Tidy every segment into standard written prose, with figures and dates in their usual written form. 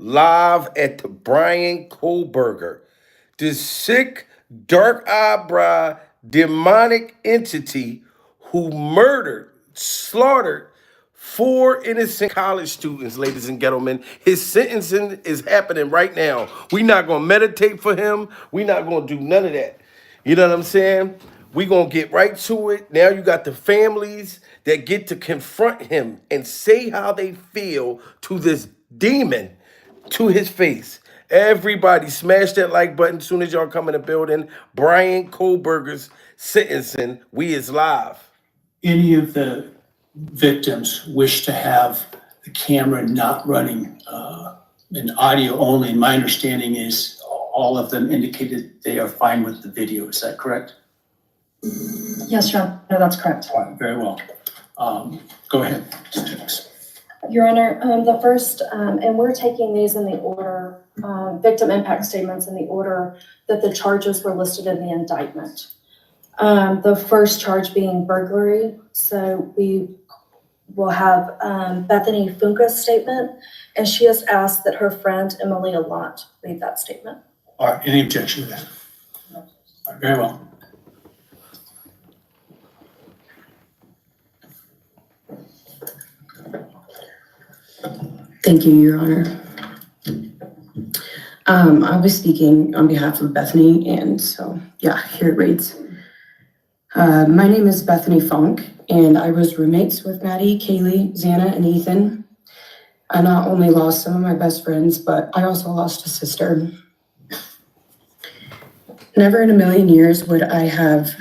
live at the Bryan Kohberger. This sick, dark eyebrow, demonic entity who murdered, slaughtered four innocent college students, ladies and gentlemen. His sentencing is happening right now. We're not going to meditate for him. We're not going to do none of that. You know what I'm saying? We're going to get right to it. Now you got the families that get to confront him and say how they feel to this demon to his face. Everybody smash that like button as soon as y'all come in the building. Bryan Kohberger's sentencing. We is live. Any of the victims wish to have the camera not running in audio only. And my understanding is all of them indicated they are fine with the video. Is that correct? Yes, Your Honor, that's correct. All right, very well. Go ahead, Mr. Jennings. Your Honor, the first, and we're taking these in the order, victim impact statements in the order that the charges were listed in the indictment. The first charge being burglary. So we will have Bethany Funka's statement, and she has asked that her friend Emily Allant read that statement. All right, any objection to that? All right, very well. Thank you, Your Honor. I'll be speaking on behalf of Bethany, and so, yeah, here it reads. My name is Bethany Funk, and I was roommates with Maddie, Kaylee, Xana, and Ethan. I not only lost some of my best friends, but I also lost a sister. Never in a million years would I have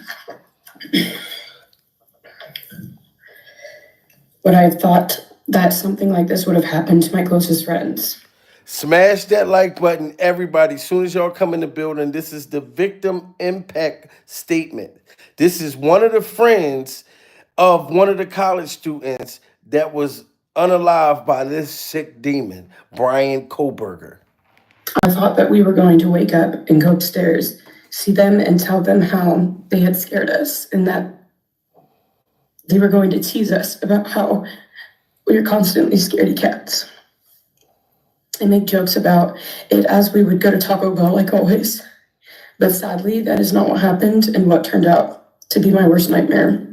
thought that something like this would have happened to my closest friends. Smash that like button, everybody. As soon as y'all come in the building, this is the victim impact statement. This is one of the friends of one of the college students that was unalived by this sick demon, Bryan Kohberger. I thought that we were going to wake up and go upstairs, see them and tell them how they had scared us and that they were going to tease us about how we were constantly scaredy cats and make jokes about it as we would go to Taco Bell like always. But sadly, that is not what happened and what turned out to be my worst nightmare.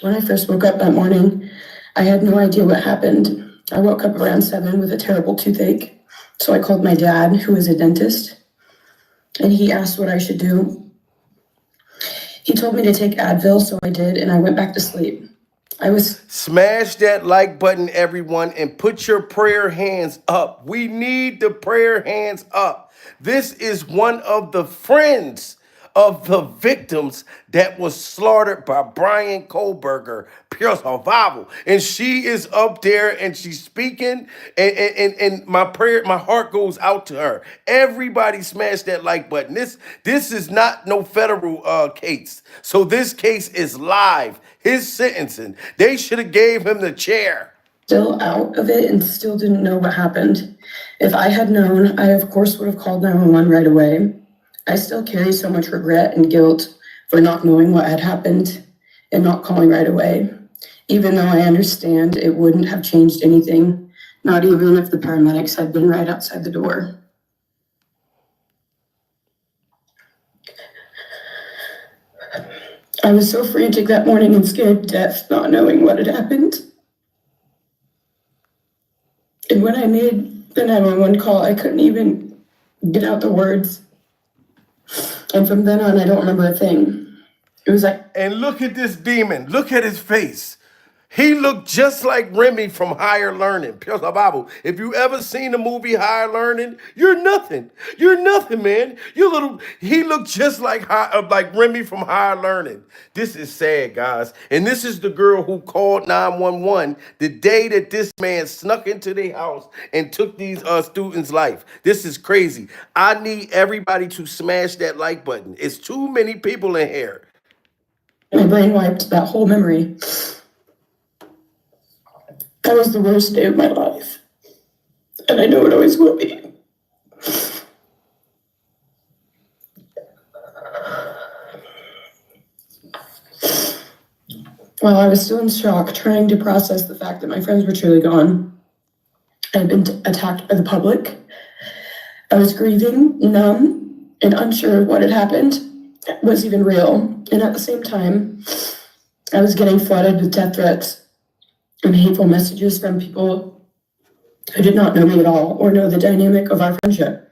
When I first woke up that morning, I had no idea what happened. I woke up around 7 with a terrible toothache. So I called my dad, who is a dentist, and he asked what I should do. He told me to take Advil, so I did, and I went back to sleep. Smash that like button, everyone, and put your prayer hands up. We need the prayer hands up. This is one of the friends of the victims that was slaughtered by Bryan Kohberger, pure survival. And she is up there and she's speaking, and my prayer, my heart goes out to her. Everybody smash that like button. This is not no federal case. So this case is live. His sentencing. They should have gave him the chair. Still out of it and still didn't know what happened. If I had known, I of course would have called 911 right away. I still carry so much regret and guilt for not knowing what had happened and not calling right away, even though I understand it wouldn't have changed anything, not even if the paramedics had been right outside the door. I was so frantic that morning and scared to death, not knowing what had happened. And when I made the 911 call, I couldn't even get out the words. And from then on, I don't remember a thing. It was like... And look at this demon. Look at his face. He looked just like Remy from Higher Learning. Pure survival. If you ever seen the movie Higher Learning, you're nothing. You're nothing, man. He looked just like Remy from Higher Learning. This is sad, guys. And this is the girl who called 911 the day that this man snuck into their house and took these students' life. This is crazy. I need everybody to smash that like button. It's too many people in here. My brain wiped that whole memory. That was the worst day of my life. And I know it always will be. While I was still in shock, trying to process the fact that my friends were truly gone, I had been attacked by the public. I was grieving, numb, and unsure of what had happened was even real. And at the same time, I was getting flooded with death threats and hateful messages from people who did not know me at all or know the dynamic of our friendship.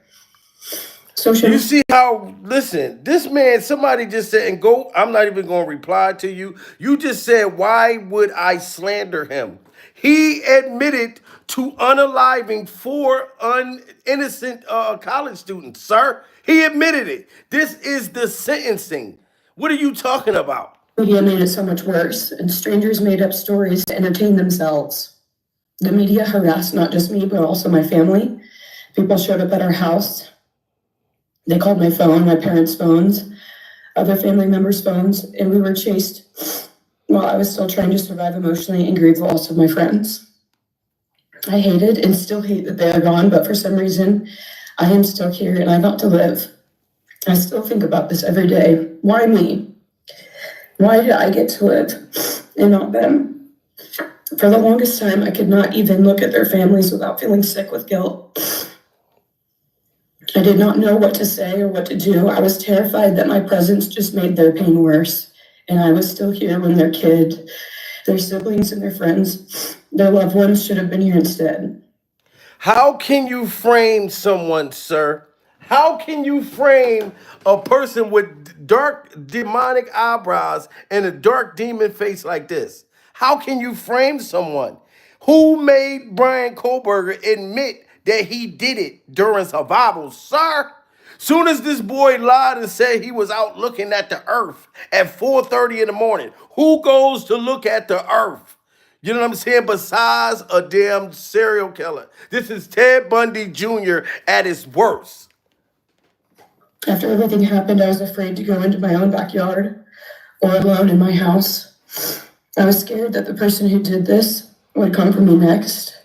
You see how, listen, this man, somebody just said, and go, I'm not even going to reply to you. You just said, why would I slander him? He admitted to unaliving 4 innocent college students, sir. He admitted it. This is the sentencing. What are you talking about? Media made it so much worse, and strangers made up stories to entertain themselves. The media harassed not just me, but also my family. People showed up at our house. They called my phone, my parents' phones, other family members' phones, and we were chased while I was still trying to survive emotionally and grieve the loss of my friends. I hated and still hate that they are gone, but for some reason, I am still here and I got to live. I still think about this every day. Why me? Why did I get to live and not them? For the longest time, I could not even look at their families without feeling sick with guilt. I did not know what to say or what to do. I was terrified that my presence just made their pain worse. And I was still here when their kid, their siblings and their friends, their loved ones should have been here instead. How can you frame someone, sir? How can you frame a person with dark demonic eyebrows and a dark demon face like this? How can you frame someone? Who made Bryan Kohberger admit that he did it during survival, sir? Soon as this boy lied and said he was out looking at the earth at 4:30 in the morning, who goes to look at the earth? You know what I'm saying? Besides a damn serial killer. This is Ted Bundy Jr. at his worst. After everything happened, I was afraid to go into my own backyard or alone in my house. I was scared that the person who did this would come for me next.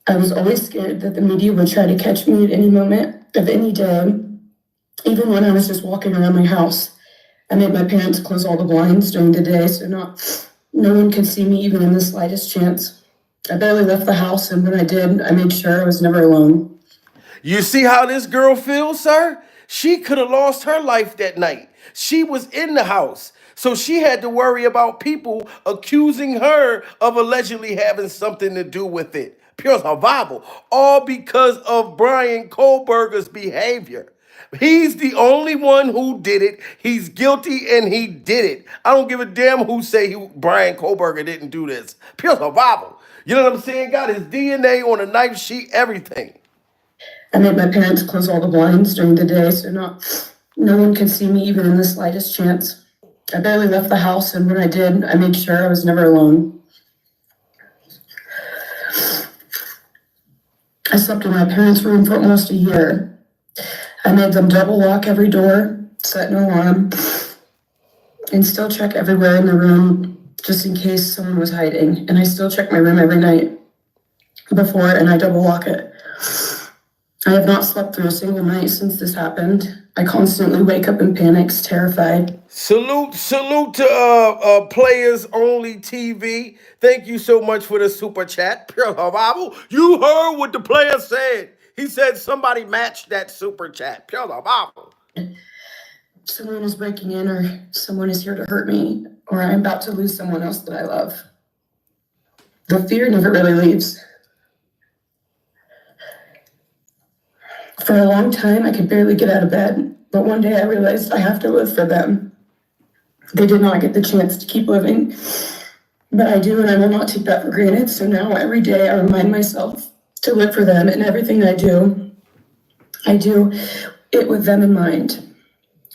I was always scared that the media would try to catch me at any moment of any day, even when I was just walking around my house. I made my parents close all the blinds during the day so no one could see me even in the slightest chance. I barely left the house, and when I did, I made sure I was never alone. You see how this girl feels, sir? She could have lost her life that night. She was in the house. So she had to worry about people accusing her of allegedly having something to do with it. Pure survival. All because of Bryan Kohberger's behavior. He's the only one who did it. He's guilty and he did it. I don't give a damn who say Bryan Kohberger didn't do this. Pure survival. You know what I'm saying? Got his DNA on a knife sheet, everything. I made my parents close all the blinds during the day so no one could see me even in the slightest chance. I barely left the house, and when I did, I made sure I was never alone. I slept in my parents' room for almost a year. I made them double lock every door, set an alarm, and still check everywhere in the room just in case someone was hiding. And I still check my room every night before, and I double lock it. I have not slept through a single night since this happened. I constantly wake up in panics, terrified. Salute to Players Only TV. Thank you so much for the super chat. Pure survival. You heard what the player said. He said somebody matched that super chat. Pure survival. Someone is breaking in, or someone is here to hurt me, or I'm about to lose someone else that I love. The fear never really leaves. For a long time, I could barely get out of bed, but one day I realized I have to live for them. They did not get the chance to keep living, but I do, and I will not take that for granted. So now every day I remind myself to live for them, and everything I do it with them in mind.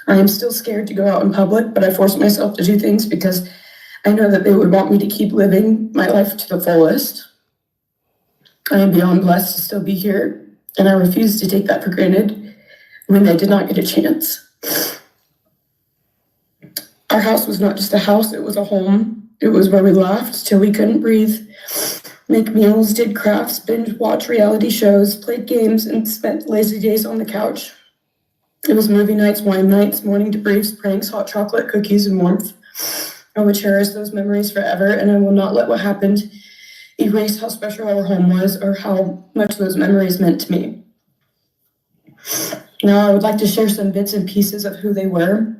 I am still scared to go out in public, but I force myself to do things because I know that they would want me to keep living my life to the fullest. I am beyond blessed to still be here, and I refuse to take that for granted when they did not get a chance. Our house was not just a house, it was a home. It was where we laughed till we couldn't breathe, make meals, did crafts, binge watch reality shows, played games, and spent lazy days on the couch. It was movie nights, wine nights, morning debriefs, pranks, hot chocolate, cookies, and warmth. I will cherish those memories forever, and I will not let what happened erase how special our home was or how much those memories meant to me. Now, I would like to share some bits and pieces of who they were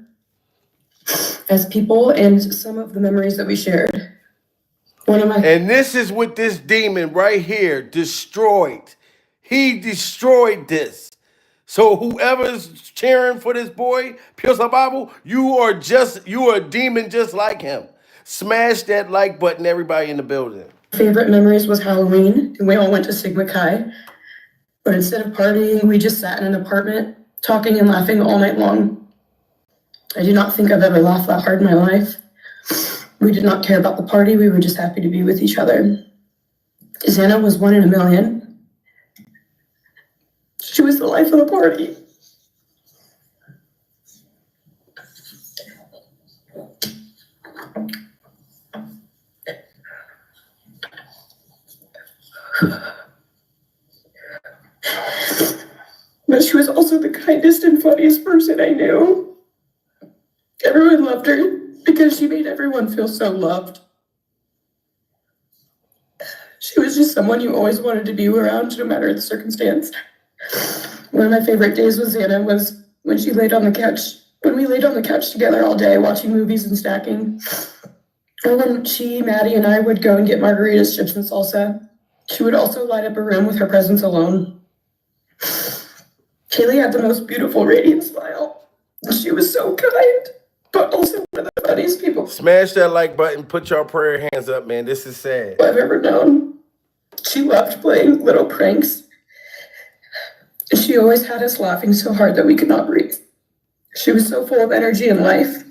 as people and some of the memories that we shared. And this is what this demon right here destroyed. He destroyed this. So whoever's cheering for this boy, Pure Bible, you are a demon just like him. Smash that like button, everybody in the building. Favorite memories was Halloween, and we all went to Sigma Chi. But instead of partying, we just sat in an apartment, talking and laughing all night long. I do not think I've ever laughed that hard in my life. We did not care about the party, we were just happy to be with each other. Xana was 1 in a million. She was the life of the party. But she was also the kindest and funniest person I knew. Everyone loved her because she made everyone feel so loved. She was just someone you always wanted to be around, no matter the circumstance. One of my favorite days with Xana was when she laid on the couch, when we laid on the couch together all day watching movies and stacking. Or when she, Maddie, and I would go and get margaritas, chips, and salsa. She would also light up a room with her presence alone. Kaylee had the most beautiful, radiant smile. She was so kind, but also one of the funniest people. Smash that like button, put your prayer hands up, man. This is sad. I've ever known. She loved playing little pranks. She always had us laughing so hard that we could not breathe. She was so full of energy and life.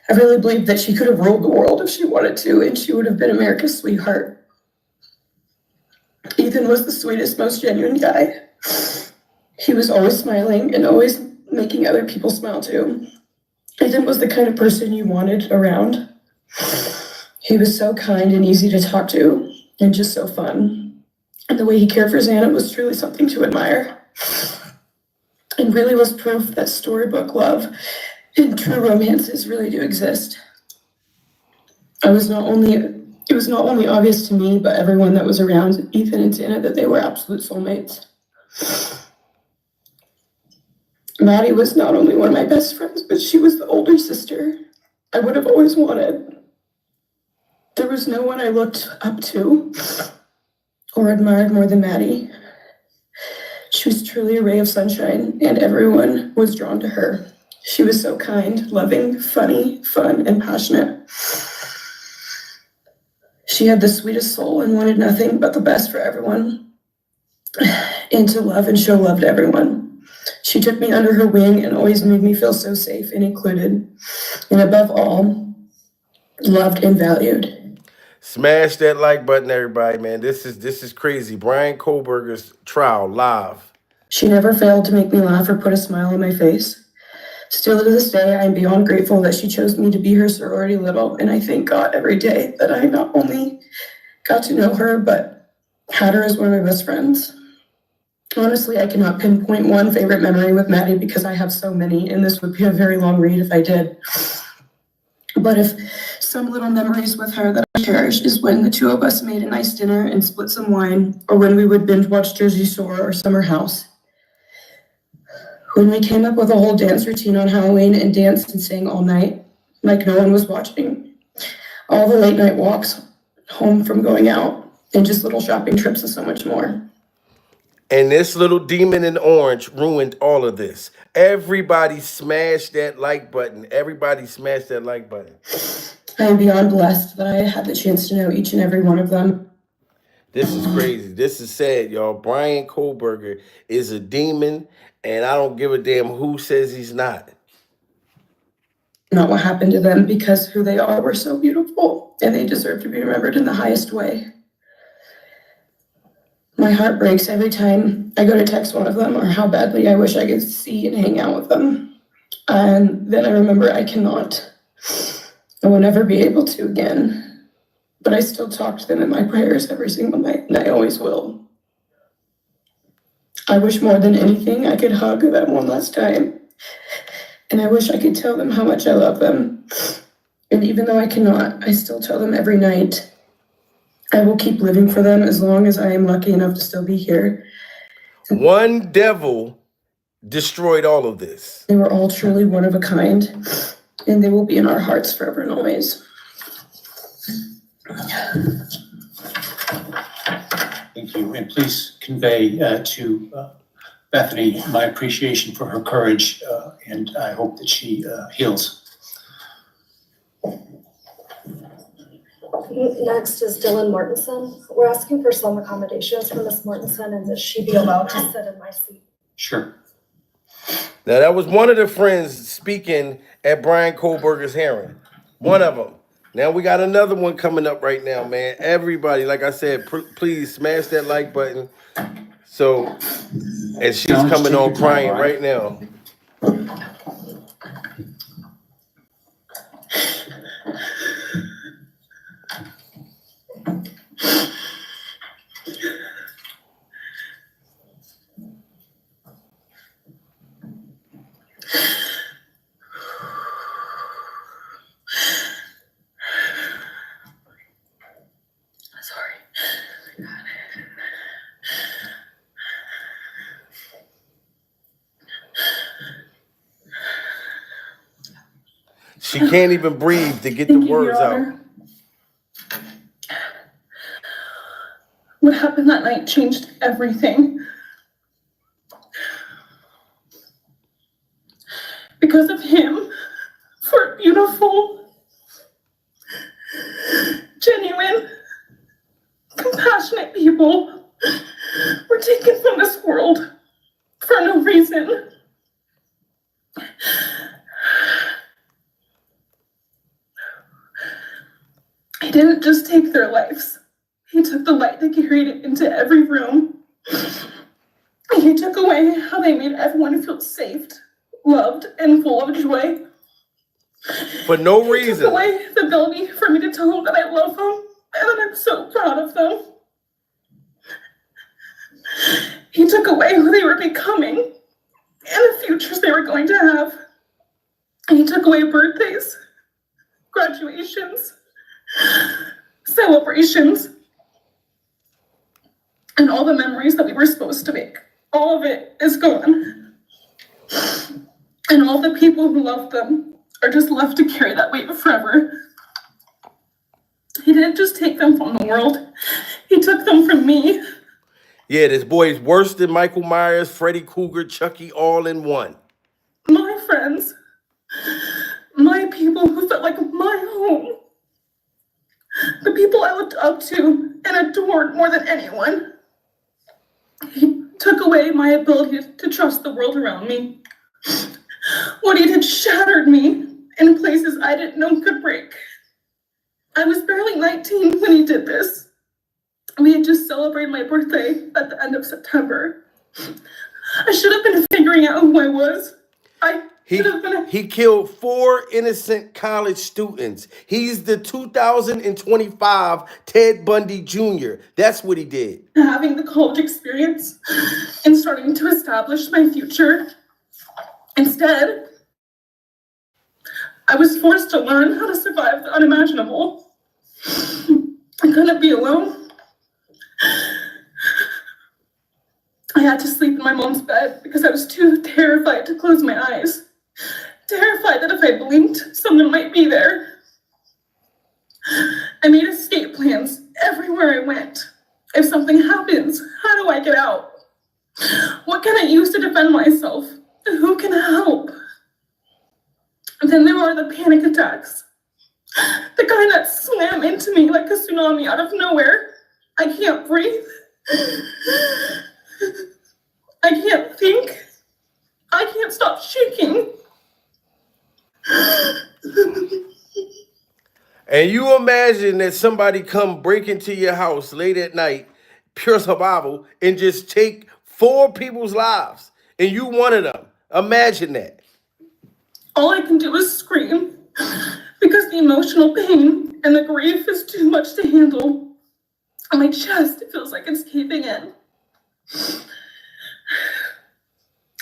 I really believe that she could have ruled the world if she wanted to, and she would have been America's sweetheart. Ethan was the sweetest, most genuine guy. He was always smiling and always making other people smile too. Ethan was the kind of person you wanted around. He was so kind and easy to talk to, and just so fun. And the way he cared for Xana was truly something to admire. And really was proof that storybook love and true romances really do exist. It was not only obvious to me, but everyone that was around Ethan and Xana that they were absolute soulmates. Maddie was not only one of my best friends, but she was the older sister I would have always wanted. There was no one I looked up to or admired more than Maddie. She was truly a ray of sunshine, and everyone was drawn to her. She was so kind, loving, funny, fun, and passionate. She had the sweetest soul and wanted nothing but the best for everyone, and to love and show love to everyone. She took me under her wing and always made me feel so safe and included, and above all, loved and valued. Smash that like button, everybody, man. This is crazy. Bryan Kohberger's trial live. She never failed to make me laugh or put a smile on my face. Still to this day, I am beyond grateful that she chose me to be her sorority little, and I thank God every day that I not only got to know her, but had her as one of my best friends. Honestly, I cannot pinpoint one favorite memory with Maddie because I have so many, and this would be a very long read if I did. But if some little memories with her that I cherish is when the two of us made a nice dinner and split some wine, or when we would binge watch Jersey Shore or Summer House. When we came up with a whole dance routine on Halloween and danced and sang all night, like no one was watching. All the late night walks home from going out, and just little shopping trips and so much more. And this little demon in orange ruined all of this. Everybody smash that like button. Everybody smash that like button. I am beyond blessed that I had the chance to know each and every one of them. This is crazy. This is sad, y'all. Bryan Kohberger is a demon, and I don't give a damn who says he's not. Not what happened to them, because who they are were so beautiful, and they deserve to be remembered in the highest way. My heart breaks every time I go to text one of them or how badly I wish I could see and hang out with them. And then I remember I cannot. I will never be able to again. But I still talk to them in my prayers every single night, and I always will. I wish more than anything I could hug them one last time. And I wish I could tell them how much I love them. And even though I cannot, I still tell them every night I will keep living for them as long as I am lucky enough to still be here. One devil destroyed all of this. They were all truly one of a kind, and they will be in our hearts forever and always. Thank you, and please convey to Bethany my appreciation for her courage, and I hope that she heals. Next is Dylan Martinson. We're asking for some accommodations for Ms. Martinson, and that she be allowed to sit in my seat. Sure. Now, that was one of the friends speaking at Bryan Kohberger's hearing. One of them. Now we got another one coming up right now, man. Everybody, like I said, please smash that like button. So, and she's coming on crying right now. She can't even breathe to get the words out. What happened that night changed everything. Because of him, four beautiful, genuine, compassionate people were taken from this world for no reason. He didn't just take their lives. He took the light that carried it into every room. He took away how they made everyone feel safe, loved, and full of joy. For no He reason. took away the ability for me to tell them that I love them and that I'm so proud of them. He took away who they were becoming and the futures they were going to have. And he took away birthdays, graduations, celebrations, and all the memories that we were supposed to make. All of it is gone. And all the people who loved them are just left to carry that weight forever. He didn't just take them from the world, he took them from me. Yeah, this boy is worse than Michael Myers, Freddy Krueger, Chucky, all in one. My friends, my people who felt like my home, the people I looked up to and adored more than anyone. He took away my ability to trust the world around me. What he did shattered me in places I didn't know could break. I was barely 19 when he did this. We had just celebrated my birthday at the end of September. I should have been figuring out who I was. He killed 4 innocent college students. He's the 2025 Ted Bundy Jr. That's what he did. Having the college experience and starting to establish my future. Instead, I was forced to learn how to survive the unimaginable. I couldn't be alone. I had to sleep in my mom's bed because I was too terrified to close my eyes. Terrified that if I blinked, someone might be there. I made escape plans everywhere I went. If something happens, how do I get out? What can I use to defend myself? Who can help? And then there are the panic attacks. The kind that slam into me like a tsunami out of nowhere. I can't breathe. I can't think. I can't stop shaking. And you imagine that somebody come break into your house late at night, pure survival, and just take 4 people's lives, and you one of them. Imagine that. All I can do is scream because the emotional pain and the grief is too much to handle. My chest feels like it's caving in.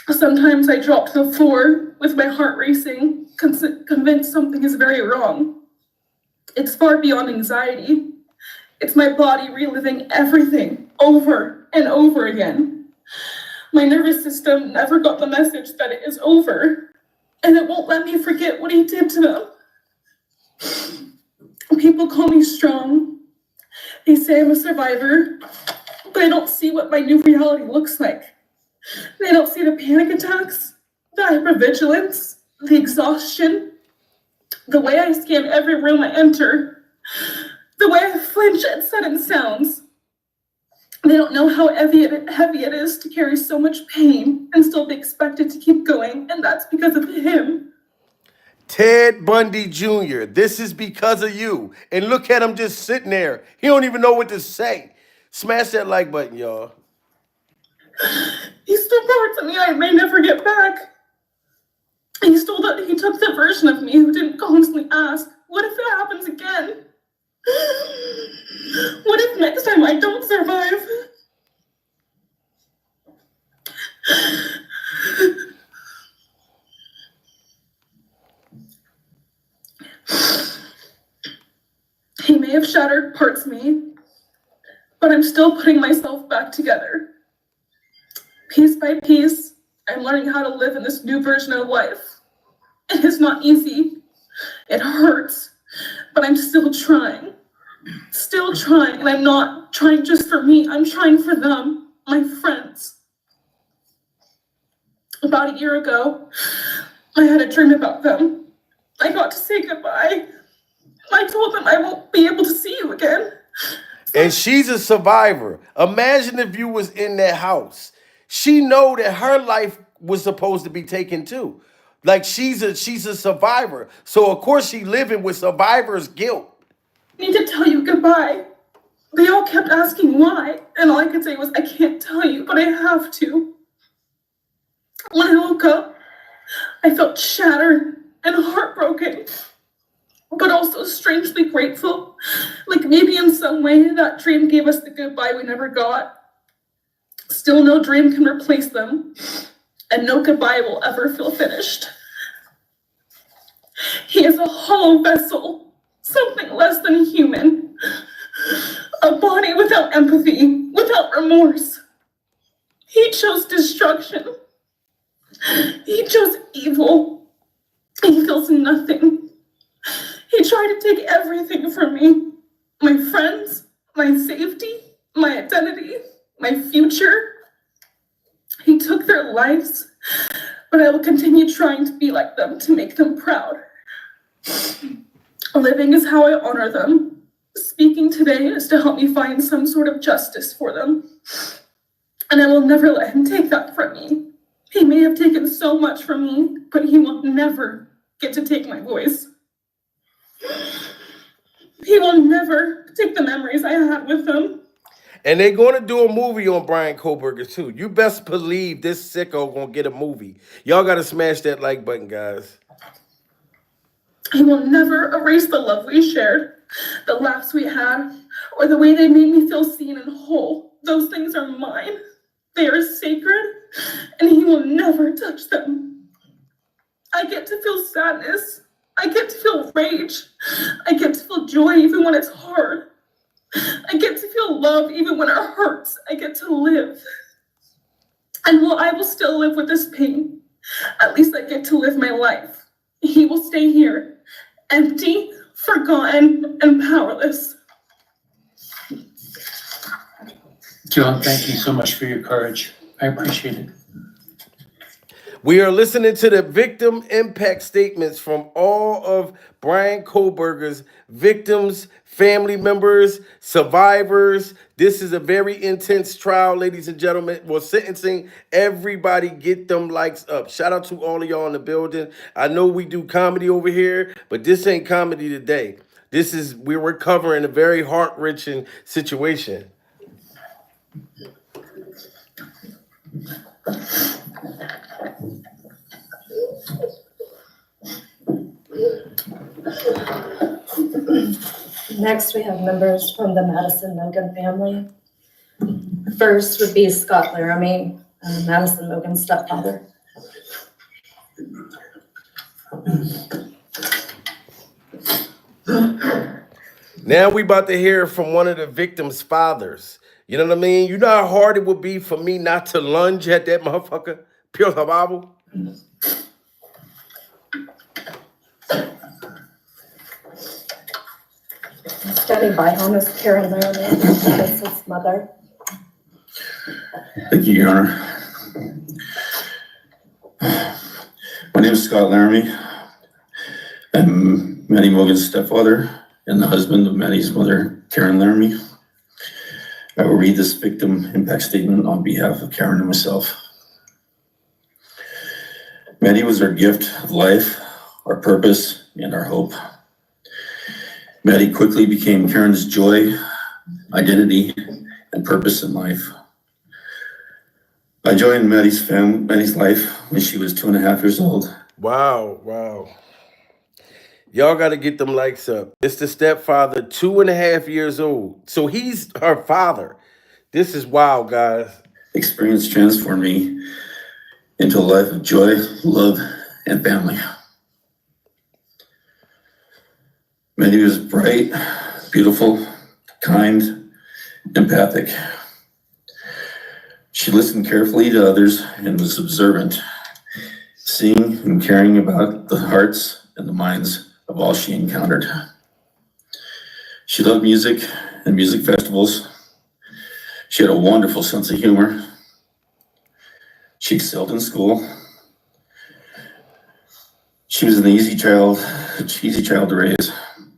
Sometimes I drop to the floor with my heart racing, convinced something is very wrong. It's far beyond anxiety. It's my body reliving everything over and over again. My nervous system never got the message that it is over, and it won't let me forget what he did to them. People call me strong. They say I'm a survivor, but I don't see what my new reality looks like. They don't see the panic attacks, the hypervigilance, the exhaustion, the way I scan every room I enter, the way I flinch at sudden sounds. They don't know how heavy it is to carry so much pain and still be expected to keep going, and that's because of him. Ted Bundy Jr., this is because of you. And look at him just sitting there. He don't even know what to say. Smash that like button, y'all. He stole parts of me I may never get back. He took the version of me who didn't constantly ask, what if it happens again? What if next time I don't survive? He may have shattered parts of me, but I'm still putting myself back together. Piece by piece, I'm learning how to live in this new version of life. It is not easy. It hurts, but I'm still trying. Still trying, and I'm not trying just for me. I'm trying for them, my friends. About a year ago, I had a dream about them. I got to say goodbye. I told them I won't be able to see you again. And she's a survivor. Imagine if you was in that house. She know that her life was supposed to be taken too. Like she's a survivor. So of course she living with survivor's guilt. I need to tell you goodbye. They all kept asking why, and all I could say was, I can't tell you, but I have to. When I woke up, I felt shattered and heartbroken, but also strangely grateful. Like maybe in some way that dream gave us the goodbye we never got. Still, no dream can replace them, and no goodbye will ever feel finished. He is a hollow vessel, something less than human, a body without empathy, without remorse. He chose destruction. He chose evil. He feels nothing. He tried to take everything from me, my friends, my safety, my identity, my future. He took their lives, but I will continue trying to be like them, to make them proud. Living is how I honor them. Speaking today is to help me find some sort of justice for them. And I will never let him take that from me. He may have taken so much from me, but he will never get to take my voice. He will never take the memories I had with him. And they're going to do a movie on Bryan Kohberger too. You best believe this sicko going to get a movie. Y'all got to smash that like button, guys. He will never erase the love we shared, the laughs we had, or the way they made me feel seen and whole. Those things are mine. They are sacred, and he will never touch them. I get to feel sadness. I get to feel rage. I get to feel joy even when it's hard. I get to feel love even when it hurts. I get to live. And while I will still live with this pain, at least I get to live my life. He will stay here, empty, forgotten, and powerless. John, thank you so much for your courage. I appreciate it. We are listening to the victim impact statements from all of Bryan Kohberger's victims, family members, survivors. This is a very intense trial, ladies and gentlemen. We're sentencing. Everybody get them likes up. Shout out to all of y'all in the building. I know we do comedy over here, but this ain't comedy today. We're covering a very heart-wrenching situation. Next, we have members from the Madison Mogan family. First would be Scott Laramie, Madison Mogan's stepfather. Now we about to hear from one of the victims' fathers. You know what I mean? You know how hard it would be for me not to lunge at that motherfucker? Pure Bible. Standing by him is Karen Laramie, that's his mother. Thank you, Your Honor. My name is Scott Laramie. I'm Maddie Morgan's stepfather and the husband of Maddie's mother, Karen Laramie. I will read this victim impact statement on behalf of Karen and myself. Maddie was our gift of life, our purpose, and our hope. Maddie quickly became Karen's joy, identity, and purpose in life. I joined Maddie's life when she was 2.5 years old. Wow. Y'all got to get them likes up. It's the stepfather, 2.5 years old. So he's her father. This is wild, guys. Experience transformed me into a life of joy, love, and family. Maddie was bright, beautiful, kind, empathic. She listened carefully to others and was observant, seeing and caring about the hearts and the minds of all she encountered. She loved music and music festivals. She had a wonderful sense of humor. She excelled in school. She was an easy child to raise,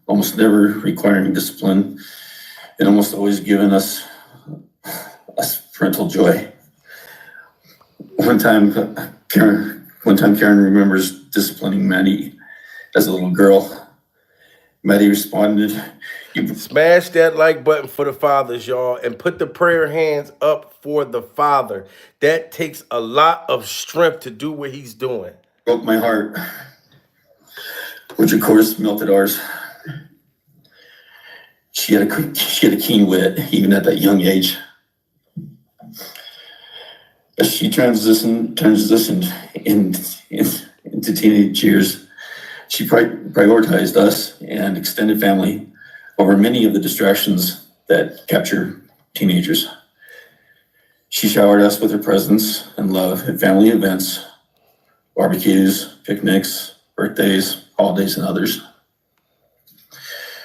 almost never requiring discipline, and almost always giving us parental joy. One time Karen remembers disciplining Maddie as a little girl. Maddie responded, Smash that like button for the fathers, y'all, and put the prayer hands up for the father. That takes a lot of strength to do what he's doing. broke my heart, which of course melted ours. She had a keen wit, even at that young age. As she transitioned into teenage years, she prioritized us and extended family over many of the distractions that capture teenagers. She showered us with her presence and love at family events, barbecues, picnics, birthdays, holidays, and others.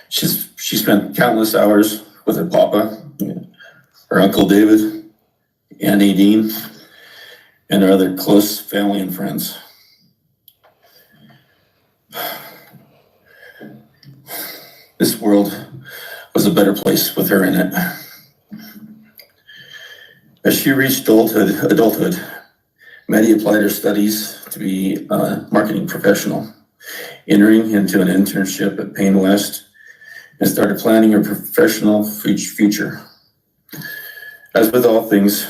She spent countless hours with her papa, her Uncle David, Aunt Nadine, and her other close family and friends. This world was a better place with her in it. As she reached adulthood, Maddie applied her studies to be a marketing professional, entering into an internship at Payne West, and started planning her professional future. As with all things,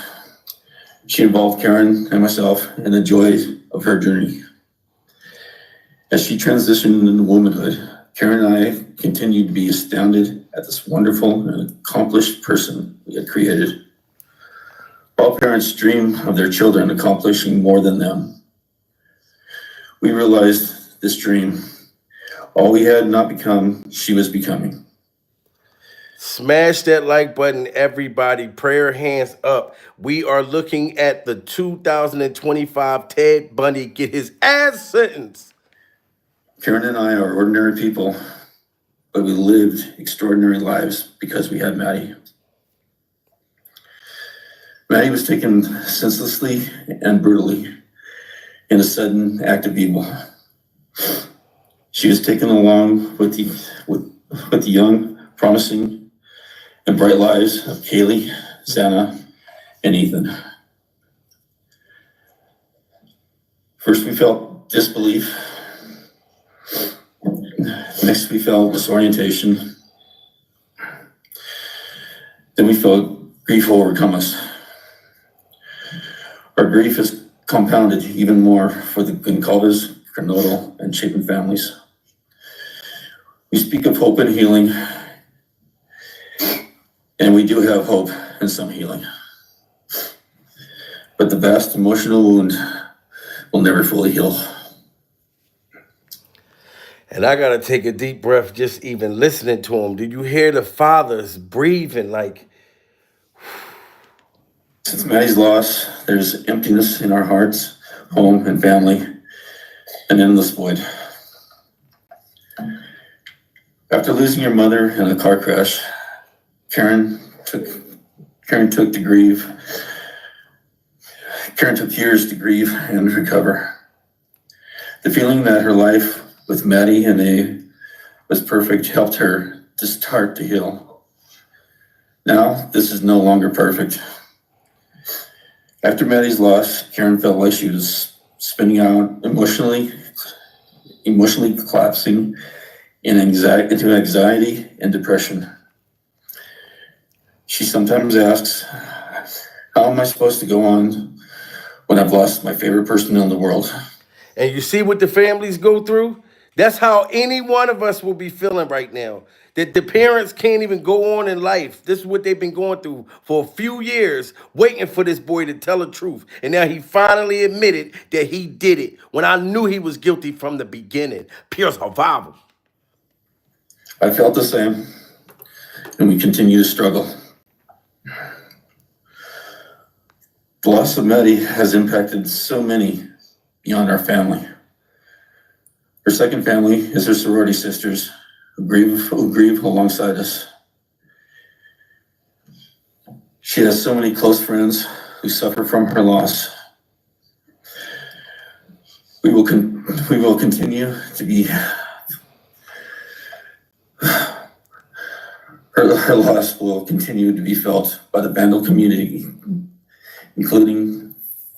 she involved Karen and myself in the joys of her journey. As she transitioned into womanhood, Karen and I continued to be astounded at this wonderful and accomplished person we had created. All parents dream of their children accomplishing more than them. We realized this dream, all we had not become, she was becoming. Smash that like button, everybody. Prayer hands up. We are looking at the 2025 Ted Bundy get his ass sentenced. Karen and I are ordinary people, but we lived extraordinary lives because we had Maddie. Maddie was taken senselessly and brutally in a sudden act of evil. She was taken along with the young, promising, and bright lives of Kaylee, Xana, and Ethan. First, we felt disbelief. Next, we felt disorientation. Then we felt grief overcome us. Our grief is compounded even more for the Goncalves, Granodal, and Chapin families. We speak of hope and healing, and we do have hope and some healing. But the vast emotional wound will never fully heal. And I gotta take a deep breath just even listening to him. Did you hear the fathers breathing like, Since Maddie's loss, there's emptiness in our hearts, home and family, an endless void. After losing your mother in a car crash, Karen took to grieve. Karen took years to grieve and recover. The feeling that her life with Maddie and A was perfect helped her to start to heal. Now, this is no longer perfect. After Maddie's loss, Karen felt like she was spinning out, emotionally collapsing into anxiety and depression. She sometimes asks, how am I supposed to go on when I've lost my favorite person in the world? and you see what the families go through? That's how any one of us will be feeling right now. That the parents can't even go on in life. This is what they've been going through for a few years, waiting for this boy to tell the truth. And now he finally admitted that he did it when I knew he was guilty from the beginning. Pure survival. I felt the same, and we continue to struggle. The loss of Maddie has impacted so many beyond our family. Her second family is her sorority sisters who grieve alongside us. She has so many close friends who suffer from her loss. We will continue to be her loss will continue to be felt by the Vandal community, including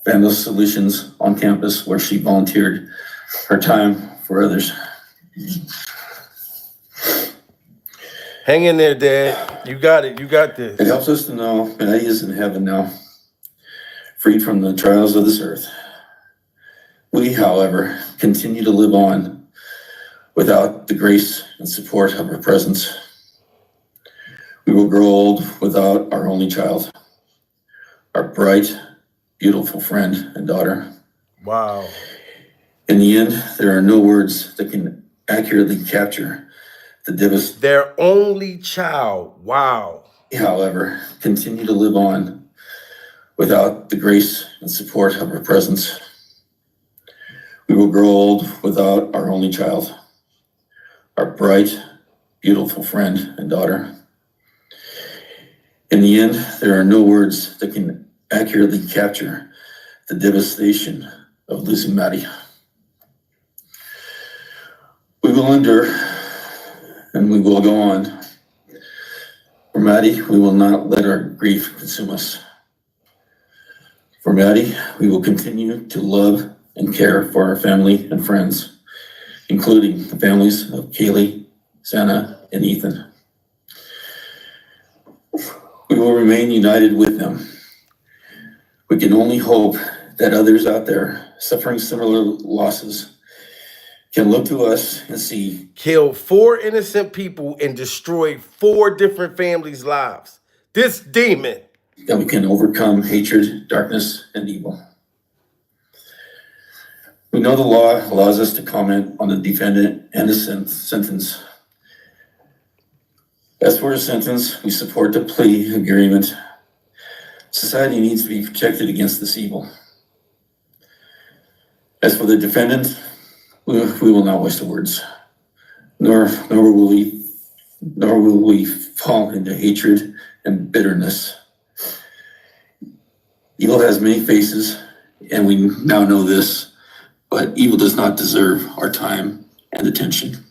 Vandal Solutions on campus, where she volunteered her time for others. Hang in there, Dad. You got it. You got this. It helps us to know Maddie is in heaven now, freed from the trials of this earth. We, however, continue to live on without the grace and support of her presence. We will grow old without our only child, our bright, beautiful friend and daughter. Wow. In the end, there are no words that can accurately capture the devastation. Their only child. Wow. However, continue to live on without the grace and support of her presence. We will grow old without our only child, our bright, beautiful friend and daughter. In the end, there are no words that can accurately capture the devastation of losing Maddie. We will endure and we will go on. For Maddie, we will not let our grief consume us. For Maddie, we will continue to love and care for our family and friends, including the families of Kaylee, Santa, and Ethan. We will remain united with them. We can only hope that others out there suffering similar losses can look to us and see. Killed 4 innocent people and destroyed 4 different families' lives. This demon. That we can overcome hatred, darkness, and evil. We know the law allows us to comment on the defendant and the sentence. As for a sentence, we support the plea agreement. Society needs to be protected against this evil. As for the defendant, we will not waste the words, nor will we fall into hatred and bitterness. Evil has many faces, and we now know this, but evil does not deserve our time and attention.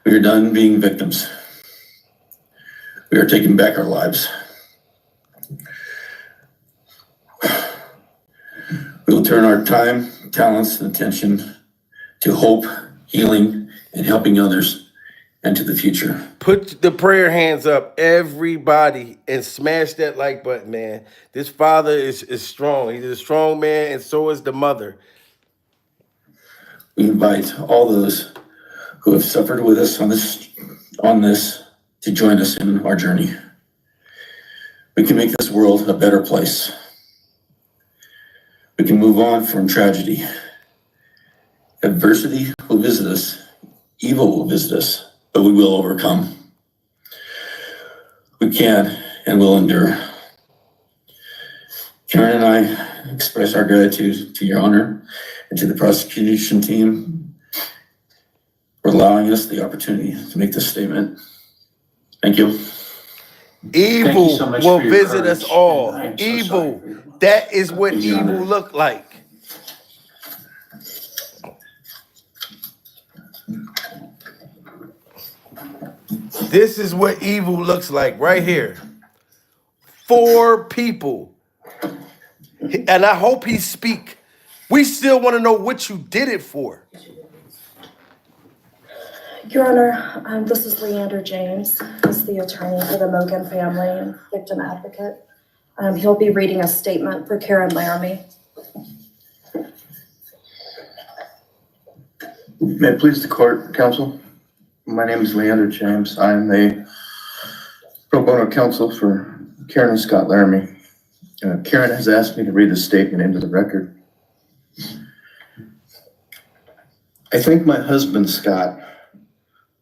We are done being victims. We are taking back our lives. We will turn our time, talents, and attention to hope, healing, and helping others and to the future. Put the prayer hands up, everybody, and smash that like button, man. This father is strong. He's a strong man, and so is the mother. We invite all those who have suffered with us on this to join us in our journey. We can make this world a better place. We can move on from tragedy Adversity will visit us, evil will visit us, but we will overcome. We can and will endure. Karen and I express our gratitude to Your Honor and to the prosecution team for allowing us the opportunity to make this statement. Thank you. Evil so much will for your visit us courage, all. and I am so Evil. sorry for your loss. That is what Your evil Honor. look like. This is what evil looks like right here. 4 people. And I hope he speak. We still want to know what you did it for. Your Honor, this is Leander James. He's the attorney for the Mogan family and victim advocate. He'll be reading a statement for Karen Laramie. May it please the court, counsel. My name is Leander James. I'm a pro bono counsel for Karen and Scott Laramie. Karen has asked me to read a statement into the record. I thank my husband, Scott,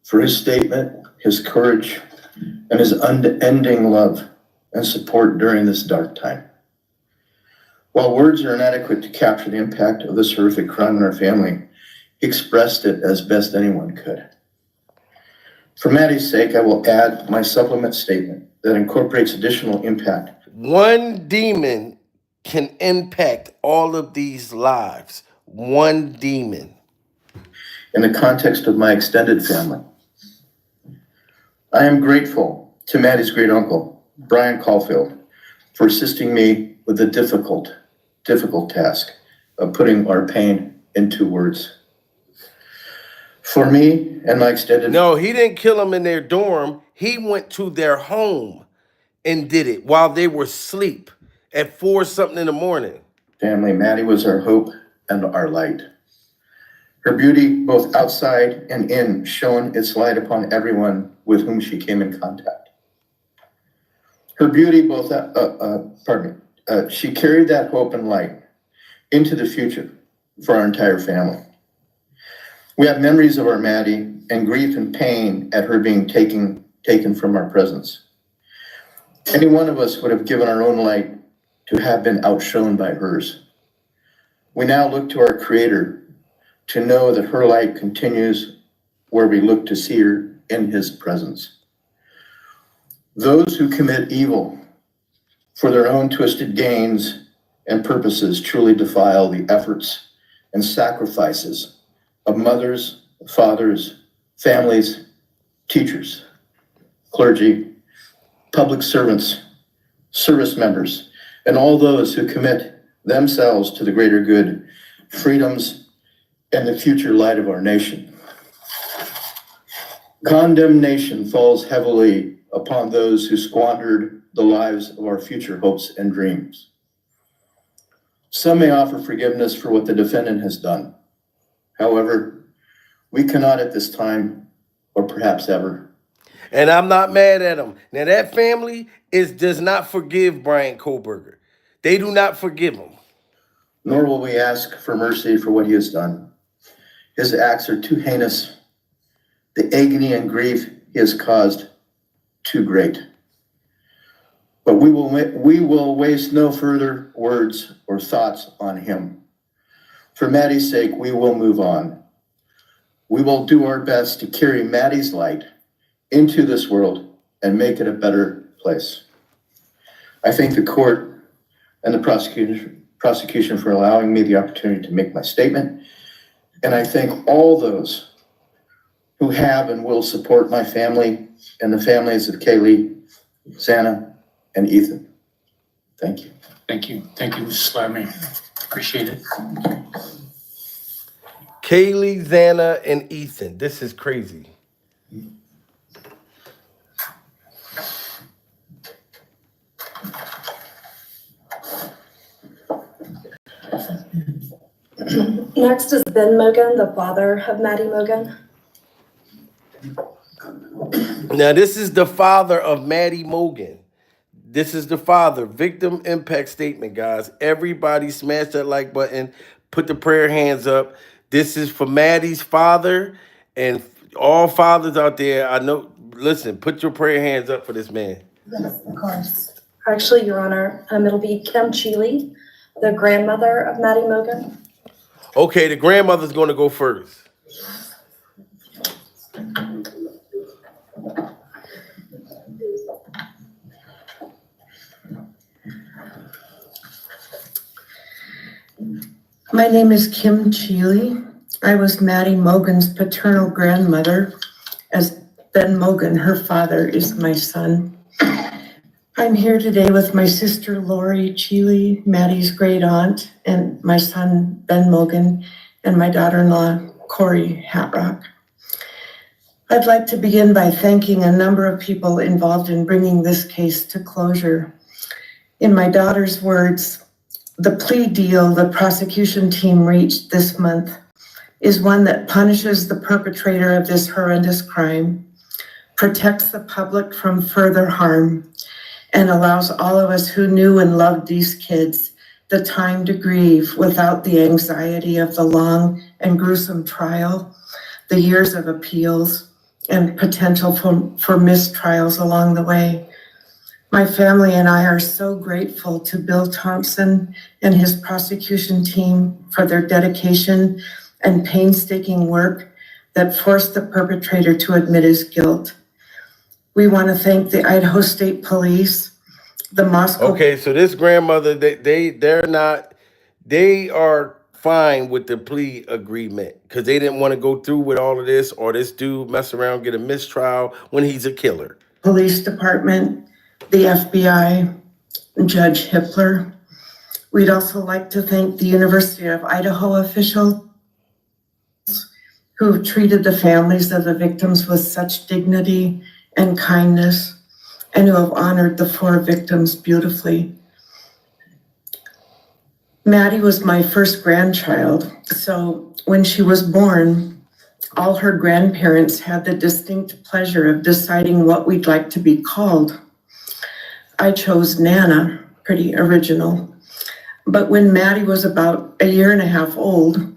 for his statement, his courage, and his unending love and support during this dark time. While words are inadequate to capture the impact of this horrific crime in our family, he expressed it as best anyone could. For Maddie's sake, I will add my supplement statement that incorporates additional impact. One demon can impact all of these lives. One demon. In the context of my extended family. I am grateful to Maddie's great uncle, Bryan Kohberger, for assisting me with the difficult task of putting our pain into words. For me and my extended... No, he didn't kill them in their dorm. He went to their home and did it while they were asleep at 4-something in the morning. family, Maddie was our hope and our light. Her beauty, both outside and in, shone its light upon everyone with whom she came in contact. Her beauty, she carried that hope and light into the future for our entire family. We have memories of our Maddie and grief and pain at her being taken from our presence. Any one of us would have given our own light to have been outshone by hers. We now look to our Creator to know that her light continues where we look to see her in His presence. Those who commit evil for their own twisted gains and purposes truly defile the efforts and sacrifices of mothers, fathers, families, teachers, clergy, public servants, service members, and all those who commit themselves to the greater good, freedoms, and the future light of our nation. Condemnation falls heavily upon those who squandered the lives of our future hopes and dreams. Some may offer forgiveness for what the defendant has done. However, we cannot at this time, or perhaps ever. And I'm not mad at him. Now that family does not forgive Bryan Kohberger. They do not forgive him. Nor will we ask for mercy for what he has done. His acts are too heinous. The agony and grief he has caused, too great. But we will waste no further words or thoughts on him. For Maddie's sake, we will move on. We will do our best to carry Maddie's light into this world and make it a better place. I thank the court and the prosecution for allowing me the opportunity to make my statement. And I thank all those who have and will support my family and the families of Kaylee, Xana, and Ethan. Thank you. Thank you. Thank you, Mrs. Laramie. Appreciate it. Kaylee, Xana, and Ethan. This is crazy. Next is Ben Mogan, the father of Maddie Mogan. Now, this is the father of Maddie Mogan. This is the father. Victim impact statement, guys. Everybody smash that like button. Put the prayer hands up. This is for Maddie's father and all fathers out there. I know, listen, put your prayer hands up for this man. Yes, of course. Actually, Your Honor, it'll be Kim Cheeley, the grandmother of Maddie Mogan. Okay, the grandmother's going to go first. My name is Kim Cheeley. I was Maddie Mogan's paternal grandmother, as Ben Mogan, her father, is my son. I'm here today with my sister Lori Cheeley, Maddie's great aunt, and my son Ben Mogan, and my daughter-in-law Corey Hatrock. I'd like to begin by thanking a number of people involved in bringing this case to closure. In my daughter's words, the plea deal the prosecution team reached this month is one that punishes the perpetrator of this horrendous crime, protects the public from further harm, and allows all of us who knew and loved these kids the time to grieve without the anxiety of the long and gruesome trial, the years of appeals, and potential for mistrials along the way. My family and I are so grateful to Bill Thompson and his prosecution team for their dedication and painstaking work that forced the perpetrator to admit his guilt. We want to thank the Idaho State Police, the Moscow. Okay, so this grandmother, they are fine with the plea agreement because they didn't want to go through with all of this, or this dude mess around, get a mistrial when he's a killer. Police Department, the FBI, Judge Hippler. We'd also like to thank the University of Idaho officials who have treated the families of the victims with such dignity and kindness, and who have honored the 4 victims beautifully. Maddie was my first grandchild, so when she was born, all her grandparents had the distinct pleasure of deciding what we'd like to be called. I chose Nana, pretty original. But when Maddie was about a year and a half old,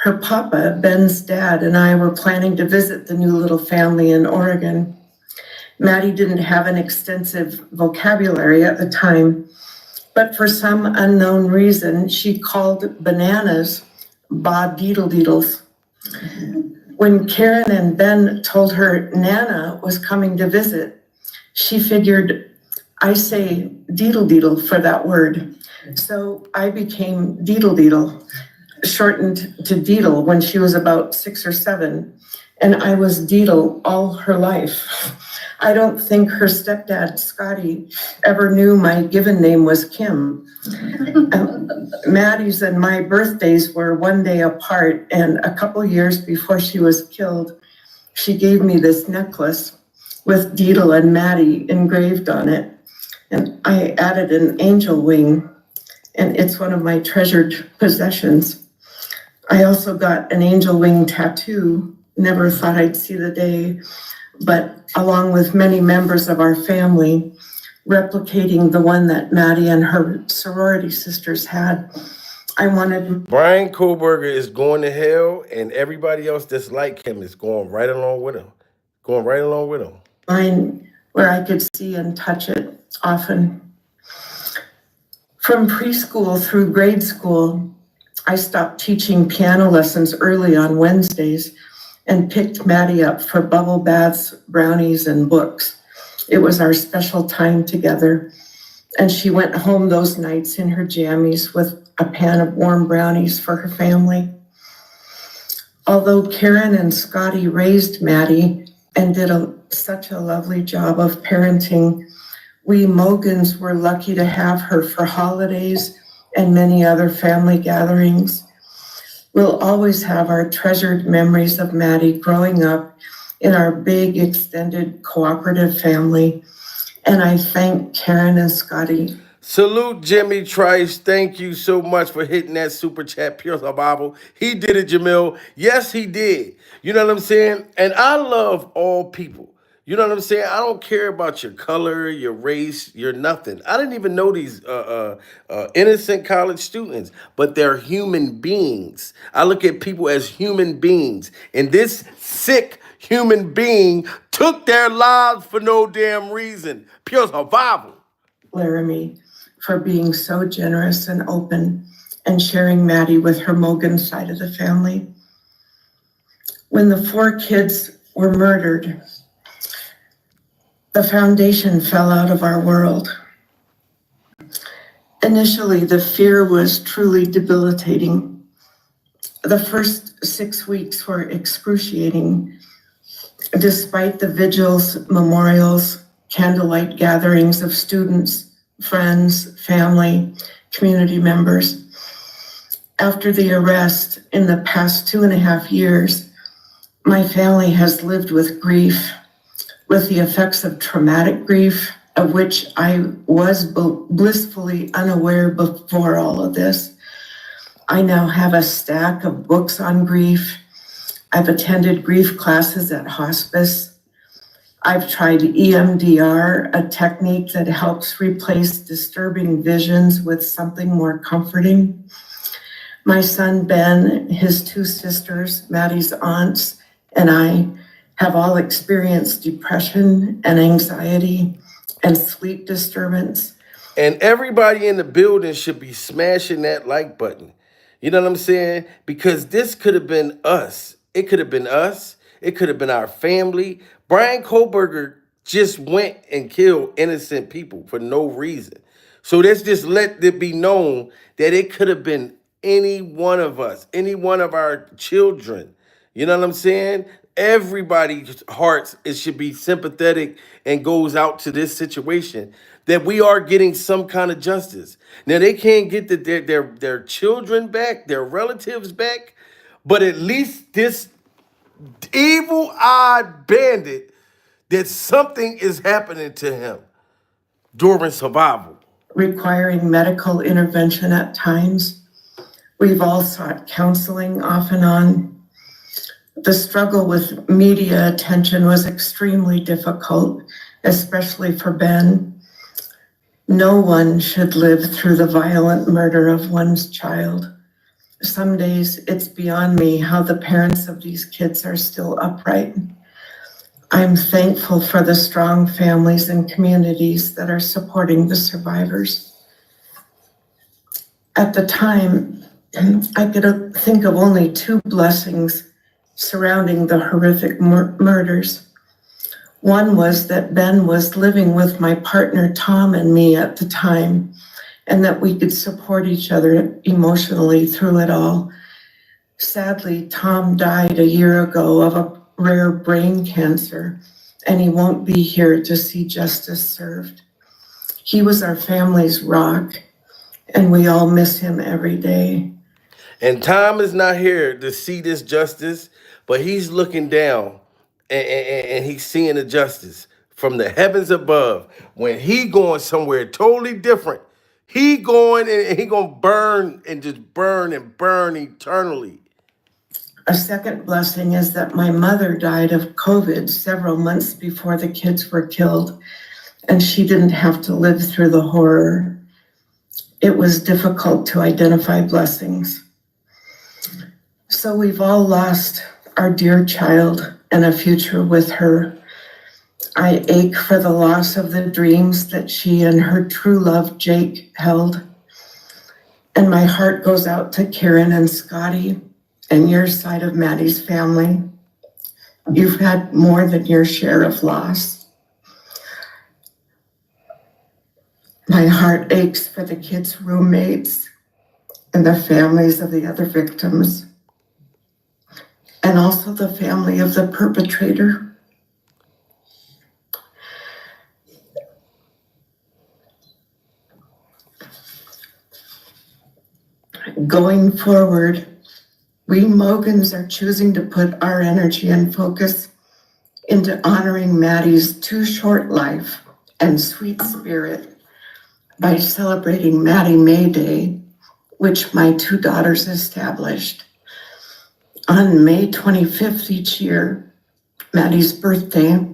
her papa, Ben's dad, and I were planning to visit the new little family in Oregon. Maddie didn't have an extensive vocabulary at the time, but for some unknown reason, she called bananas ba deedle deedles. When Karen and Ben told her Nana was coming to visit, she figured I say deedle deedle for that word. So I became Deedle Deedle, shortened to Deedle when she was about 6 or 7. And I was Deedle all her life. I don't think her stepdad, Scotty, ever knew my given name was Kim. Maddie's and my birthdays were one day apart, and a couple years before she was killed, she gave me this necklace with Deedle and Maddie engraved on it. And I added an angel wing, and it's one of my treasured possessions. I also got an angel wing tattoo. Never thought I'd see the day, but along with many members of our family, replicating the one that Maddie and her sorority sisters had, I wanted. Bryan Kohberger is going to hell, and everybody else that's like him is going right along with him. Mine where I could see and touch it often. From preschool through grade school, I stopped teaching piano lessons early on Wednesdays and picked Maddie up for bubble baths, brownies, and books. It was our special time together, and she went home those nights in her jammies with a pan of warm brownies for her family. Although Karen and Scotty raised Maddie and did such a lovely job of parenting, we Mogans were lucky to have her for holidays and many other family gatherings. We'll always have our treasured memories of Maddie growing up in our big, extended, cooperative family. And I thank Karen and Scotty. Salute Jimmy Trice. Thank you so much for hitting that super chat. Pure Bible. He did it, Jamil. Yes, he did. You know what I'm saying? And I love all people. You know what I'm saying? I don't care about your color, your race, your nothing. I didn't even know these innocent college students, but they're human beings. I look at people as human beings, and this sick human being took their lives for no damn reason. Pure survival. Laramie, for being so generous and open and sharing Maddie with her Mogan side of the family. When the 4 kids were murdered, the foundation fell out of our world. Initially, the fear was truly debilitating. The first 6 weeks were excruciating. Despite the vigils, memorials, candlelight gatherings of students, friends, family, community members. After the arrest, in the past 2.5 years, my family has lived with grief, with the effects of traumatic grief, of which I was blissfully unaware before all of this. I now have a stack of books on grief. I've attended grief classes at hospice. I've tried EMDR, a technique that helps replace disturbing visions with something more comforting. My son Ben, his 2 sisters, Maddie's aunts, and I have all experienced depression and anxiety and sleep disturbance. And everybody in the building should be smashing that like button. You know what I'm saying? Because this could have been us. It could have been us. It could have been our family. Bryan Kohberger just went and killed innocent people for no reason. So let's just let it be known that it could have been any one of us, any one of our children. You know what I'm saying? Everybody's hearts, it should be sympathetic and goes out to this situation that we are getting some kind of justice. Now they can't get their children back, their relatives back, but at least this evil-eyed bandit, that something is happening to him during survival. Requiring medical intervention at times. We've all sought counseling off and on. The struggle with media attention was extremely difficult, especially for Ben. No one should live through the violent murder of one's child. Some days it's beyond me how the parents of these kids are still upright. I'm thankful for the strong families and communities that are supporting the survivors. At the time, I could think of only 2 blessings surrounding the horrific murders. One was that Ben was living with my partner Tom and me at the time, and that we could support each other emotionally through it all. Sadly, Tom died a year ago of a rare brain cancer, and he won't be here to see justice served. He was our family's rock, and we all miss him every day. And Tom is not here to see this justice, but he's looking down and he's seeing the justice from the heavens above. When he going somewhere totally different, he going and he gonna burn and just burn and burn eternally. A second blessing is that my mother died of COVID several months before the kids were killed, and she didn't have to live through the horror. It was difficult to identify blessings. So we've all lost our dear child and a future with her. I ache for the loss of the dreams that she and her true love, Jake, held. And my heart goes out to Karen and Scotty and your side of Maddie's family. You've had more than your share of loss. My heart aches for the kids' roommates and the families of the other victims, and also the family of the perpetrator. Going forward, we Mogans are choosing to put our energy and focus into honoring Maddie's too short life and sweet spirit by celebrating Maddie May Day, which my 2 daughters established. On May 25th each year, Maddie's birthday,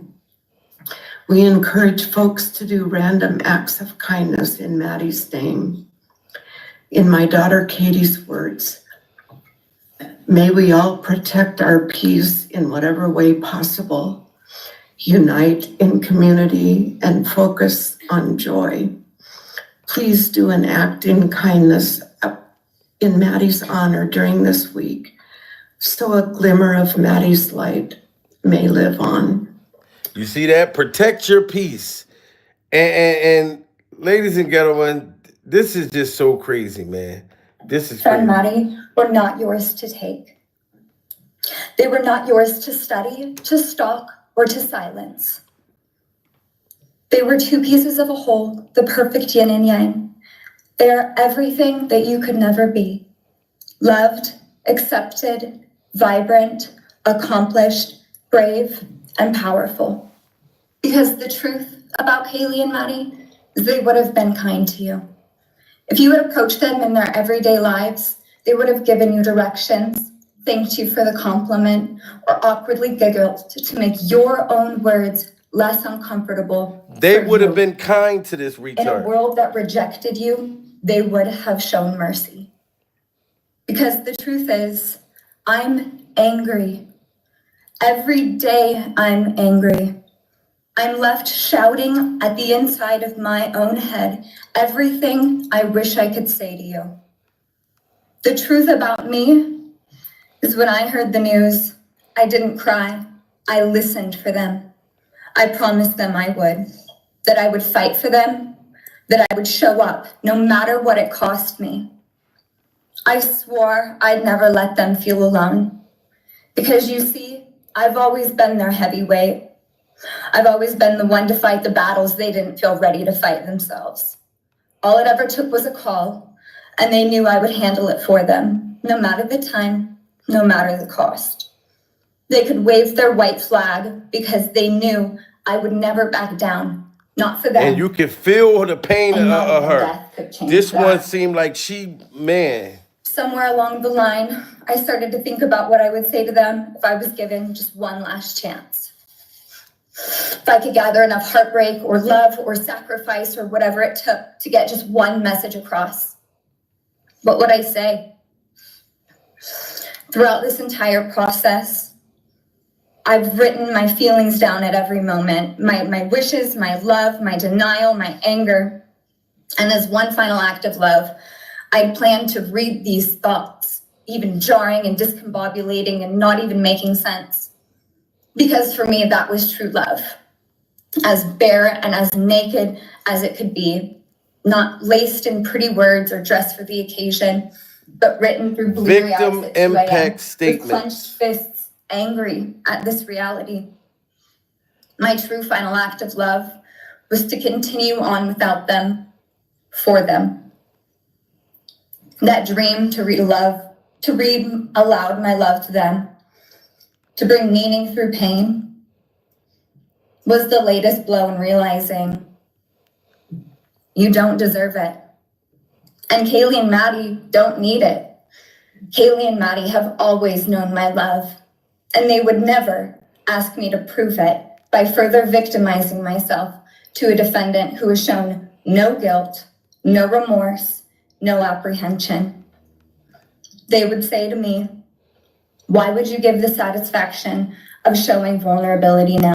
We encourage folks to do random acts of kindness in Maddie's name. In my daughter Katie's words, may we all protect our peace in whatever way possible, unite in community, and focus on joy. Please do an act in kindness in Maddie's honor during this week, so a glimmer of Maddie's light may live on. You see that? Protect your peace. And ladies and gentlemen, this is just so crazy, man. This is Friend crazy. Maddie were not yours to take. They were not yours to study, to stalk, or to silence. They were two pieces of a whole, the perfect yin and yang. They are everything that you could never be. Loved, accepted, vibrant, accomplished, brave, and powerful. Because the truth about Kaylee and Maddie is they would have been kind to you. If you would approach them in their everyday lives, they would have given you directions, thanked you for the compliment, or awkwardly giggled to make your own words less uncomfortable. They would have been kind to this In a retard. world that rejected you, they would have shown mercy. Because the truth is, I'm angry. Every day I'm angry. I'm left shouting at the inside of my own head everything I wish I could say to you. The truth about me is when I heard the news, I didn't cry. I listened for them. I promised them I would, that I would fight for them, that I would show up no matter what it cost me. I swore I'd never let them feel alone. Because you see, I've always been their heavyweight. I've always been the one to fight the battles they didn't feel ready to fight themselves. All it ever took was a call, and they knew I would handle it for them, no matter the time, no matter the cost. They could wave their white flag because they knew I would never back down, not for them. And you can feel the pain And not of even her. death could change This that. one seemed like she, man. Somewhere along the line, I started to think about what I would say to them if I was given just one last chance. If I could gather enough heartbreak or love or sacrifice or whatever it took to get just one message across, what would I say? Throughout this entire process, I've written my feelings down at every moment, my wishes, my love, my denial, my anger. And as one final act of love, I plan to read these thoughts, even jarring and discombobulating and not even making sense. Because for me, that was true love. As bare and as naked as it could be, not laced in pretty words or dressed for the occasion, but written through bleary eyes Victim at 2 a.m. impact with statements. clenched fists, angry at this reality. My true final act of love was to continue on without them, for them. That dream to read aloud my love to them, to bring meaning through pain, was the latest blow in realizing you don't deserve it. And Kaylee and Maddie don't need it. Kaylee and Maddie have always known my love, and they would never ask me to prove it by further victimizing myself to a defendant who has shown no guilt, no remorse, no apprehension. They would say to me, why would you give the satisfaction of showing vulnerability now?